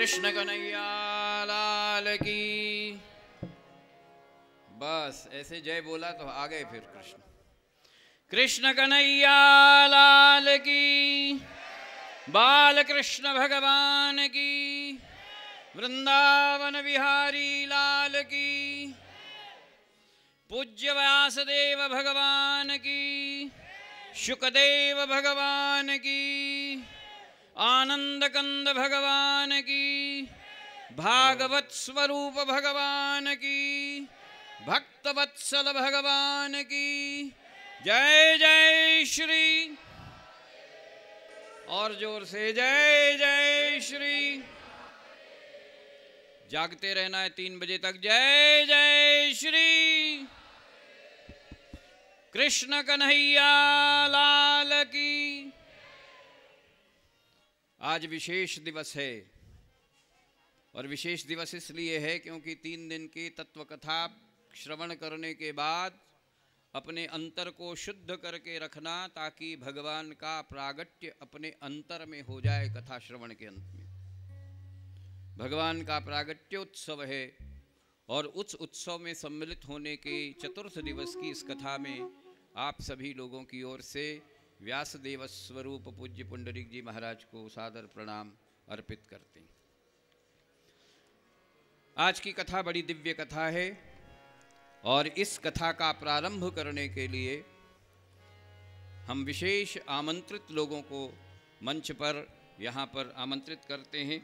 कृष्ण कन्हैया लाल की। बस ऐसे जय बोला तो आ गए फिर कृष्ण। कृष्ण कन्हैया लाल की, बाल कृष्ण भगवान की, वृंदावन बिहारी लाल की, पूज्य व्यासदेव भगवान की, शुकदेव भगवान की, आनंद कंद भगवान की, भागवत स्वरूप भगवान की, भक्तवत्सल भगवान की जय जय श्री। और जोर से जय जय श्री। जागते रहना है 3 बजे तक। जय जय श्री कृष्ण कन्हैया लाल की। आज विशेष दिवस है और विशेष दिवस इसलिए है क्योंकि 3 दिन की तत्व कथा श्रवण करने के बाद अपने अंतर को शुद्ध करके रखना ताकि भगवान का प्रागट्य अपने अंतर में हो जाए। कथा श्रवण के अंत में भगवान का प्रागट्योत्सव है और उस उत्सव में सम्मिलित होने के चतुर्थ दिवस की इस कथा में आप सभी लोगों की ओर से व्यासदेव स्वरूप पूज्य पुंडरीक जी महाराज को सादर प्रणाम अर्पित करते हैं। आज की कथा बड़ी दिव्य कथा है और इस कथा का प्रारंभ करने के लिए हम विशेष आमंत्रित लोगों को मंच पर यहाँ पर आमंत्रित करते हैं।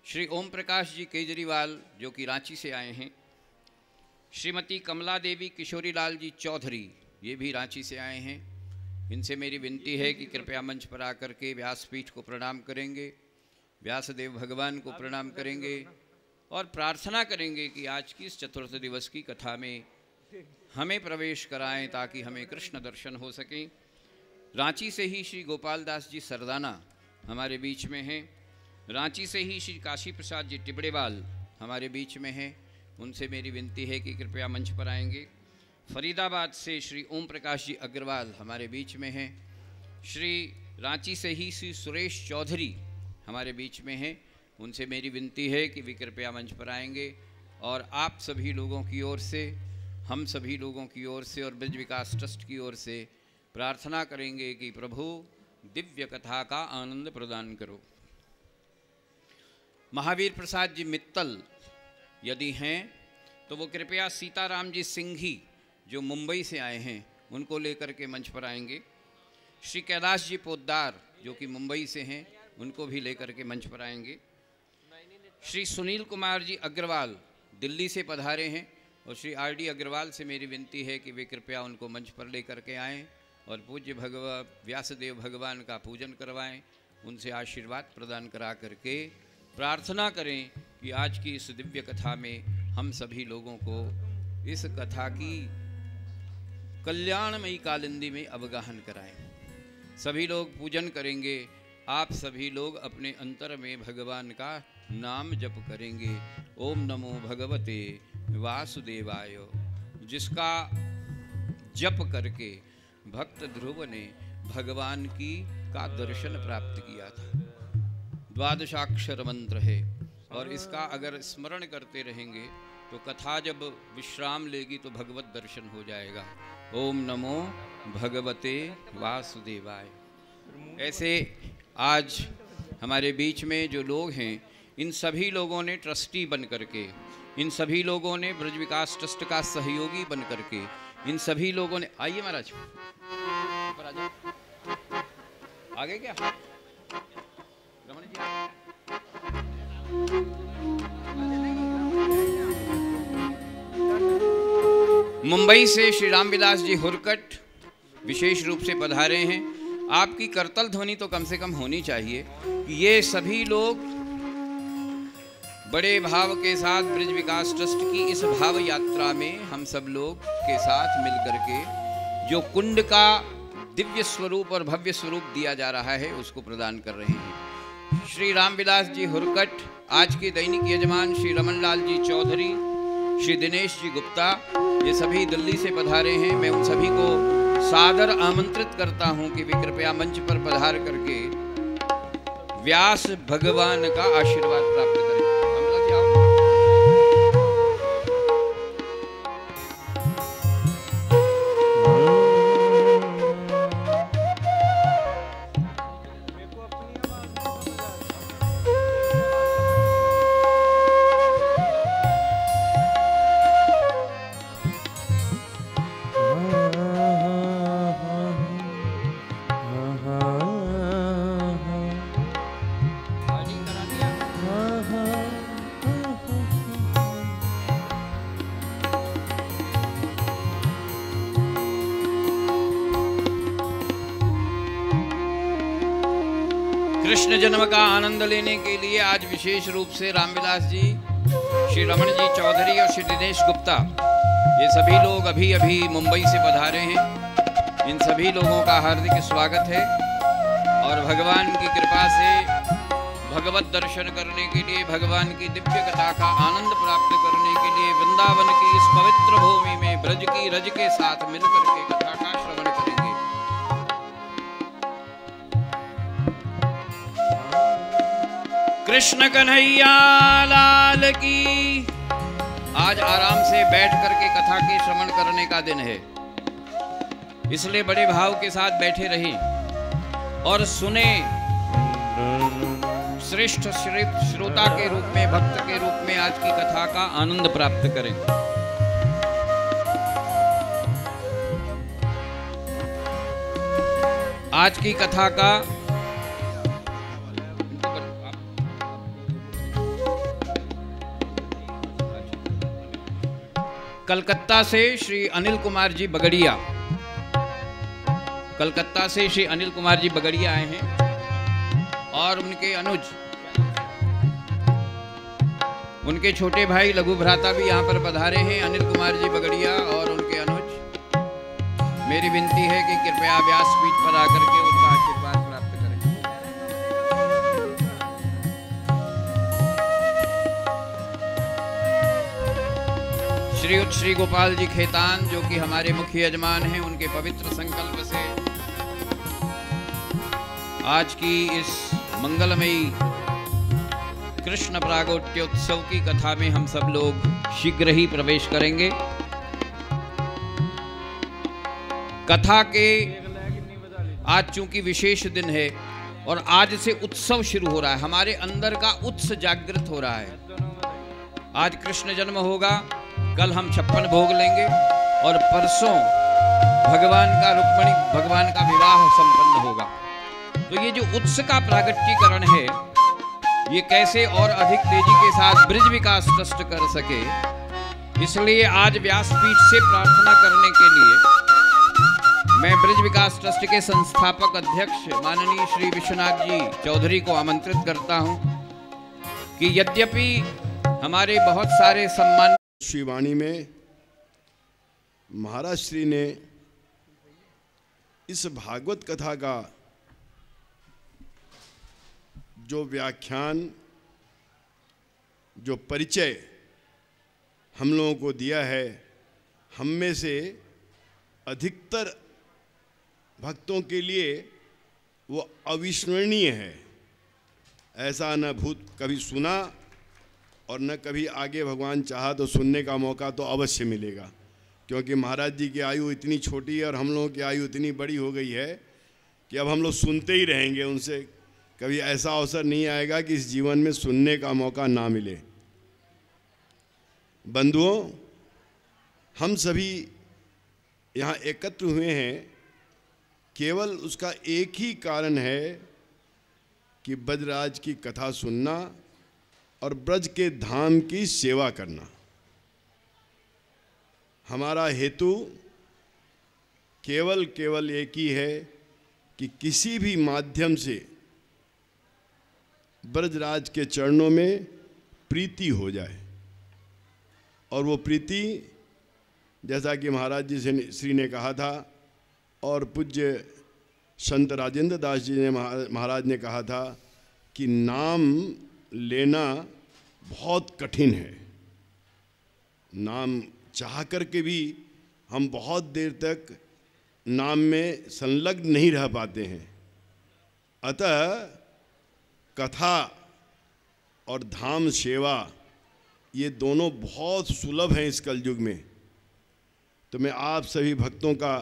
श्री ओम प्रकाश जी केजरीवाल जो कि रांची से आए हैं, श्रीमती कमला देवी किशोरी लाल जी चौधरी ये भी रांची से आए हैं। इनसे मेरी विनती है कि कृपया मंच पर आकर के व्यासपीठ को प्रणाम करेंगे, व्यासदेव भगवान को प्रणाम करेंगे और प्रार्थना करेंगे कि आज की इस चतुर्थ दिवस की कथा में हमें प्रवेश कराएं ताकि हमें कृष्ण दर्शन हो सकें। रांची से ही श्री गोपाल दास जी सरदाना हमारे बीच में हैं। रांची से ही श्री काशी प्रसाद जी टिबड़ेवाल हमारे बीच में हैं। उनसे मेरी विनती है कि कृपया मंच पर आएंगे। फरीदाबाद से श्री ओम प्रकाश जी अग्रवाल हमारे बीच में हैं। श्री रांची से ही श्री सुरेश चौधरी हमारे बीच में हैं। उनसे मेरी विनती है कि वे कृपया मंच पर आएंगे और आप सभी लोगों की ओर से, हम सभी लोगों की ओर से और ब्रज विकास ट्रस्ट की ओर से प्रार्थना करेंगे कि प्रभु दिव्य कथा का आनंद प्रदान करो। महावीर प्रसाद जी मित्तल यदि हैं तो वो कृपया सीताराम जी सिंघी जो मुंबई से आए हैं उनको लेकर के मंच पर आएंगे। श्री कैलाश जी पोद्दार जो कि मुंबई से हैं उनको भी लेकर के मंच पर आएंगे। श्री सुनील कुमार जी अग्रवाल दिल्ली से पधारे हैं और श्री आर डी अग्रवाल से मेरी विनती है कि वे कृपया उनको मंच पर लेकर के आएँ और पूज्य व्यासदेव भगवान का पूजन करवाएं, उनसे आशीर्वाद प्रदान करा करके प्रार्थना करें कि आज की इस दिव्य कथा में हम सभी लोगों को इस कथा की कल्याणमयी कालिंदी में अवगाहन कराएं। सभी लोग पूजन करेंगे। आप सभी लोग अपने अंतर में भगवान का नाम जप करेंगे। ओम नमो भगवते वासुदेवाय, जिसका जप करके भक्त ध्रुव ने भगवान का दर्शन प्राप्त किया था। 12 मंत्र है और इसका अगर स्मरण करते रहेंगे तो कथा जब विश्राम लेगी तो भगवत दर्शन हो जाएगा। ओम नमो भगवते वासुदेवाय। ऐसे आज हमारे बीच में जो लोग हैं इन सभी लोगों ने ट्रस्टी बन करके, इन सभी लोगों ने ब्रज विकास ट्रस्ट का सहयोगी बन करके, इन सभी लोगों ने, आइए महाराज ऊपर आ जाओ, आगे क्या रमन जी, मुंबई से श्री रामविलास जी हुरकट विशेष रूप से पधारे हैं। आपकी करतल ध्वनि तो कम से कम होनी चाहिए कि ये सभी लोग बड़े भाव के साथ ब्रज विकास ट्रस्ट की इस भाव यात्रा में हम सब लोग के साथ मिलकर के जो कुंड का दिव्य स्वरूप और भव्य स्वरूप दिया जा रहा है उसको प्रदान कर रहे हैं। श्री रामविलास जी हुरकट, आज के दैनिक यजमान श्री रमन लाल जी चौधरी, श्री दिनेश जी गुप्ता, ये सभी दिल्ली से पधारे हैं। मैं उन सभी को सादर आमंत्रित करता हूं कि वे कृपया मंच पर पधार करके व्यास भगवान का आशीर्वाद प्राप्त करें। कमला जी आओ। कृष्ण जन्म का आनंद लेने के लिए आज विशेष रूप से रामविलास जी, श्री रमन जी चौधरी और श्री दिनेश गुप्ता, ये सभी लोग अभी अभी मुंबई से पधारे हैं। इन सभी लोगों का हार्दिक स्वागत है और भगवान की कृपा से भगवत दर्शन करने के लिए, भगवान की दिव्य कथा का आनंद प्राप्त करने के लिए वृंदावन की इस पवित्र भूमि में ब्रज की रज के साथ मिलकर के कथा का श्रवण करेंगे। कृष्ण कन्हैया लाल की। आज आराम से बैठ करके कथा के श्रवण करने का दिन है, इसलिए बड़े भाव के साथ बैठे रहें और सुने। श्रेष्ठ श्रोता के रूप में, भक्त के रूप में आज की कथा का आनंद प्राप्त करें। आज की कथा का कलकत्ता से श्री अनिल कुमार जी बगड़िया, कलकत्ता से श्री अनिल कुमार जी बगड़िया आए हैं और उनके अनुज, उनके छोटे भाई लघु भ्राता भी यहाँ पर पधारे हैं। अनिल कुमार जी बगड़िया और उनके अनुज, मेरी विनती है कि कृपया व्यासपीठ पर आकर के उनका आशीर्वाद प्राप्त करें। श्रीयुत श्री गोपाल जी खेतान, जो कि हमारे मुख्य यजमान हैं, उनके पवित्र संकल्प से आज की इस मंगलमयी कृष्ण प्रागट्योत्सव की कथा में हम सब लोग शीघ्र ही प्रवेश करेंगे। कथा के आज चूंकि विशेष दिन है और आज से उत्सव शुरू हो रहा है, हमारे अंदर का उत्सव जागृत हो रहा है। आज कृष्ण जन्म होगा, कल हम 56 भोग लेंगे और परसों भगवान का, रुक्मिणी भगवान का विवाह संपन्न होगा। तो ये जो उत्सव का प्रागट्यकरण है, ये कैसे और अधिक तेजी के साथ ब्रज विकास ट्रस्ट कर सके, इसलिए आज व्यासपीठ से प्रार्थना करने के लिए मैं ब्रज विकास ट्रस्ट के संस्थापक अध्यक्ष माननीय श्री विश्वनाथ जी चौधरी को आमंत्रित करता हूं कि यद्यपि हमारे बहुत सारे सम्मान श्री वाणी में महाराज श्री ने इस भागवत कथा का जो व्याख्यान, जो परिचय हम लोगों को दिया है, हम में से अधिकतर भक्तों के लिए वो अविस्मरणीय है। ऐसा न भूत कभी सुना और न कभी आगे भगवान चाहा तो सुनने का मौका तो अवश्य मिलेगा, क्योंकि महाराज जी की आयु इतनी छोटी है और हम लोगों की आयु इतनी बड़ी हो गई है कि अब हम लोग सुनते ही रहेंगे उनसे। कभी ऐसा अवसर नहीं आएगा कि इस जीवन में सुनने का मौका ना मिले। बंधुओं, हम सभी यहाँ एकत्र हुए हैं, केवल उसका एक ही कारण है कि ब्रजराज की कथा सुनना और ब्रज के धाम की सेवा करना। हमारा हेतु केवल एक ही है कि किसी भी माध्यम से ब्रजराज के चरणों में प्रीति हो जाए, और वो प्रीति जैसा कि महाराज जी श्री ने कहा था और पूज्य संत राजेंद्र दास जी ने महाराज ने कहा था कि नाम लेना बहुत कठिन है। नाम चाह कर के भी हम बहुत देर तक नाम में संलग्न नहीं रह पाते हैं। अतः कथा और धाम सेवा ये दोनों बहुत सुलभ हैं इस कलयुग में। तो मैं आप सभी भक्तों का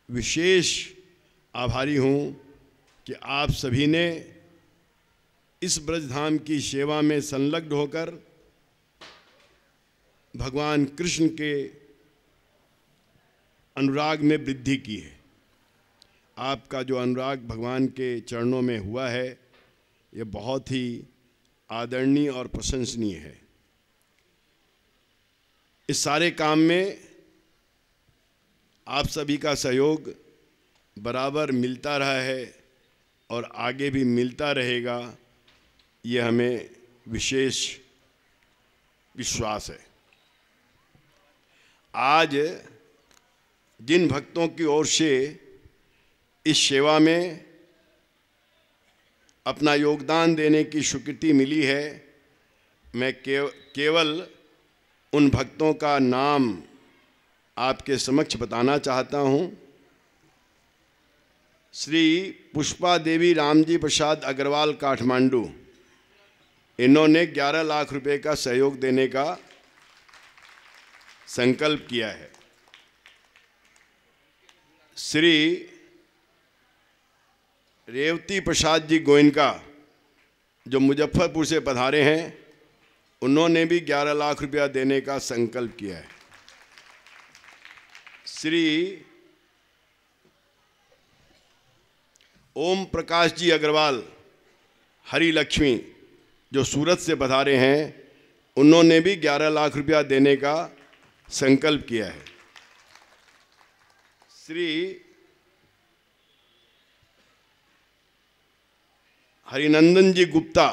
विशेष आभारी हूँ कि आप सभी ने इस ब्रजधाम की सेवा में संलग्न होकर भगवान कृष्ण के अनुराग में वृद्धि की है। आपका जो अनुराग भगवान के चरणों में हुआ है ये बहुत ही आदरणीय और प्रशंसनीय है। इस सारे काम में आप सभी का सहयोग बराबर मिलता रहा है और आगे भी मिलता रहेगा, ये हमें विशेष विश्वास है। आज जिन भक्तों की ओर से इस सेवा में अपना योगदान देने की स्वीकृति मिली है, मैं केवल उन भक्तों का नाम आपके समक्ष बताना चाहता हूं। श्री पुष्पा देवी रामजी प्रसाद अग्रवाल काठमांडू, इन्होंने 11 लाख रुपए का सहयोग देने का संकल्प किया है। श्री रेवती प्रसाद जी गोयनका जो मुजफ्फरपुर से पधारे हैं, उन्होंने भी 11 लाख रुपया देने का संकल्प किया है। श्री ओम प्रकाश जी अग्रवाल हरि लक्ष्मी जो सूरत से पधारे हैं, उन्होंने भी 11 लाख रुपया देने का संकल्प किया है। श्री हरिनंदन जी गुप्ता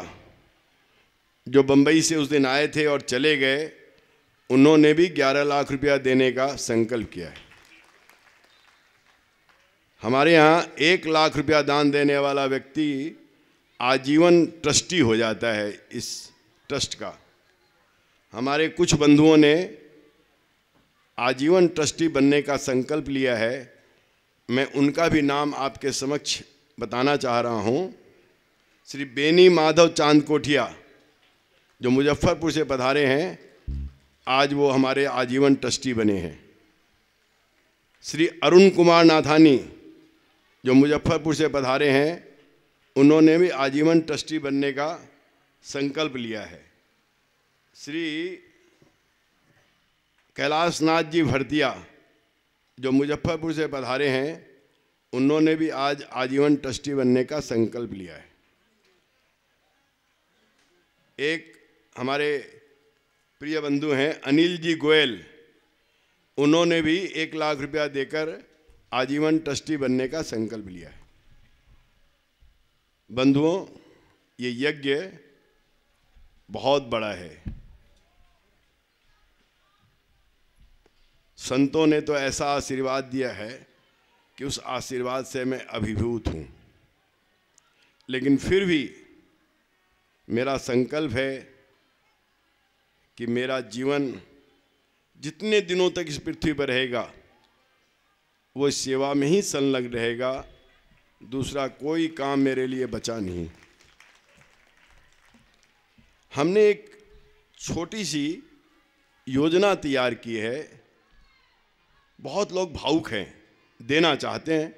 जो बंबई से उस दिन आए थे और चले गए, उन्होंने भी 11 लाख रुपया देने का संकल्प किया है। हमारे यहाँ 1 लाख रुपया दान देने वाला व्यक्ति आजीवन ट्रस्टी हो जाता है इस ट्रस्ट का। हमारे कुछ बंधुओं ने आजीवन ट्रस्टी बनने का संकल्प लिया है, मैं उनका भी नाम आपके समक्ष बताना चाह रहा हूँ। श्री बेनी माधव चांद कोठिया जो मुजफ्फरपुर से पधारे हैं, आज वो हमारे आजीवन ट्रस्टी बने हैं। श्री अरुण कुमार नाथानी जो मुजफ्फरपुर से पधारे हैं, उन्होंने भी आजीवन ट्रस्टी बनने का संकल्प लिया है। श्री कैलाश नाथ जी भरतिया जो मुजफ्फरपुर से पधारे हैं, उन्होंने भी आज आजीवन ट्रस्टी बनने का संकल्प लिया है। एक हमारे प्रिय बंधु हैं अनिल जी गोयल, उन्होंने भी 1 लाख रुपया देकर आजीवन ट्रस्टी बनने का संकल्प लिया है। बंधुओं, ये यज्ञ बहुत बड़ा है। संतों ने तो ऐसा आशीर्वाद दिया है कि उस आशीर्वाद से मैं अभिभूत हूँ, लेकिन फिर भी मेरा संकल्प है कि मेरा जीवन जितने दिनों तक इस पृथ्वी पर रहेगा वो सेवा में ही संलग्न रहेगा, दूसरा कोई काम मेरे लिए बचा नहीं। हमने एक छोटी सी योजना तैयार की है। बहुत लोग भावुक हैं, देना चाहते हैं,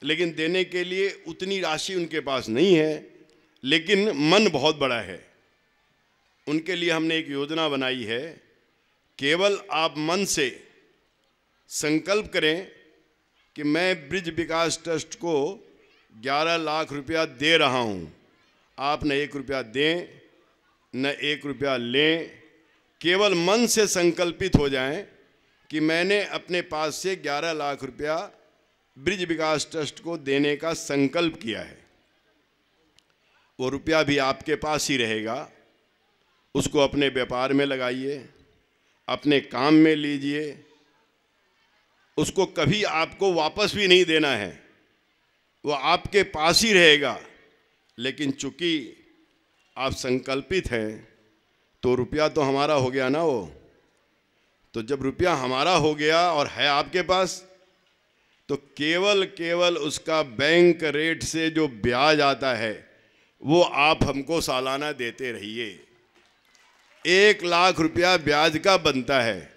लेकिन देने के लिए उतनी राशि उनके पास नहीं है, लेकिन मन बहुत बड़ा है। उनके लिए हमने एक योजना बनाई है। केवल आप मन से संकल्प करें कि मैं ब्रिज विकास ट्रस्ट को 11 लाख रुपया दे रहा हूँ। आप न 1 रुपया दें न 1 रुपया लें, केवल मन से संकल्पित हो जाएं कि मैंने अपने पास से 11 लाख रुपया ब्रिज विकास ट्रस्ट को देने का संकल्प किया है। वो रुपया भी आपके पास ही रहेगा, उसको अपने व्यापार में लगाइए, अपने काम में लीजिए, उसको कभी आपको वापस भी नहीं देना है, वो आपके पास ही रहेगा। लेकिन चूंकि आप संकल्पित हैं तो रुपया तो हमारा हो गया ना। वो तो जब रुपया हमारा हो गया और है आपके पास, तो केवल उसका बैंक रेट से जो ब्याज आता है वो आप हमको सालाना देते रहिए। 1 लाख रुपया ब्याज का बनता है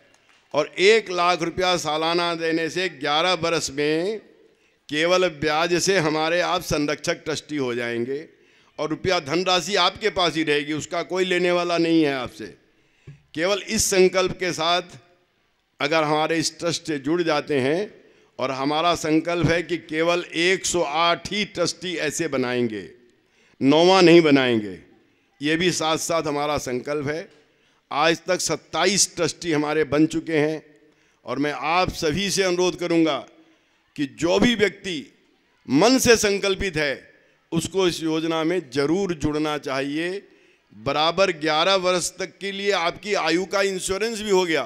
और 1 लाख रुपया सालाना देने से 11 बरस में केवल ब्याज से हमारे आप संरक्षक ट्रस्टी हो जाएंगे और रुपया धनराशि आपके पास ही रहेगी, उसका कोई लेने वाला नहीं है आपसे। केवल इस संकल्प के साथ अगर हमारे इस ट्रस्ट से जुड़ जाते हैं, और हमारा संकल्प है कि केवल 108 ही ट्रस्टी ऐसे बनाएंगे, 9वां नहीं बनाएंगे, ये भी साथ साथ हमारा संकल्प है। आज तक 27 ट्रस्टी हमारे बन चुके हैं और मैं आप सभी से अनुरोध करूंगा कि जो भी व्यक्ति मन से संकल्पित है उसको इस योजना में जरूर जुड़ना चाहिए। बराबर 11 वर्ष तक के लिए आपकी आयु का इंश्योरेंस भी हो गया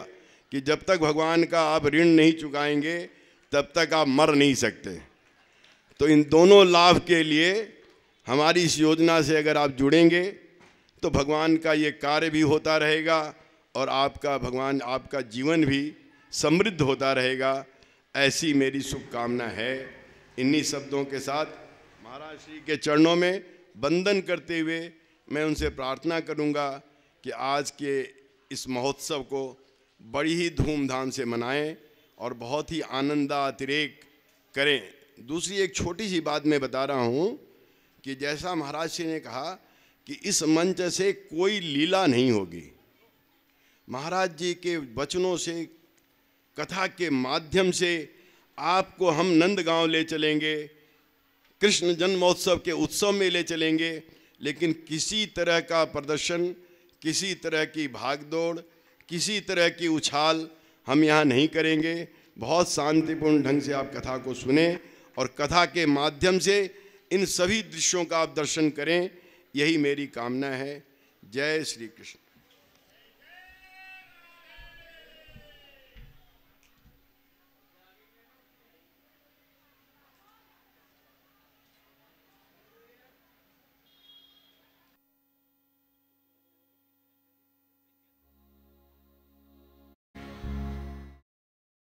कि जब तक भगवान का आप ऋण नहीं चुकाएंगे तब तक आप मर नहीं सकते। तो इन दोनों लाभ के लिए हमारी इस योजना से अगर आप जुड़ेंगे तो भगवान का ये कार्य भी होता रहेगा और आपका जीवन भी समृद्ध होता रहेगा। ऐसी मेरी शुभकामना है। इन्हीं शब्दों के साथ महाराज श्री के चरणों में वंदन करते हुए मैं उनसे प्रार्थना करूंगा कि आज के इस महोत्सव को बड़ी ही धूमधाम से मनाएं और बहुत ही आनंदातिरेक करें। दूसरी एक छोटी सी बात मैं बता रहा हूं कि जैसा महाराज श्री ने कहा कि इस मंच से कोई लीला नहीं होगी। महाराज जी के वचनों से, कथा के माध्यम से आपको हम नंदगांव ले चलेंगे, कृष्ण जन्मोत्सव के उत्सव में ले चलेंगे, लेकिन किसी तरह का प्रदर्शन, किसी तरह की भागदौड़, किसी तरह की उछाल हम यहाँ नहीं करेंगे। बहुत शांतिपूर्ण ढंग से आप कथा को सुने और कथा के माध्यम से इन सभी दृश्यों का आप दर्शन करें, यही मेरी कामना है। जय श्री कृष्ण।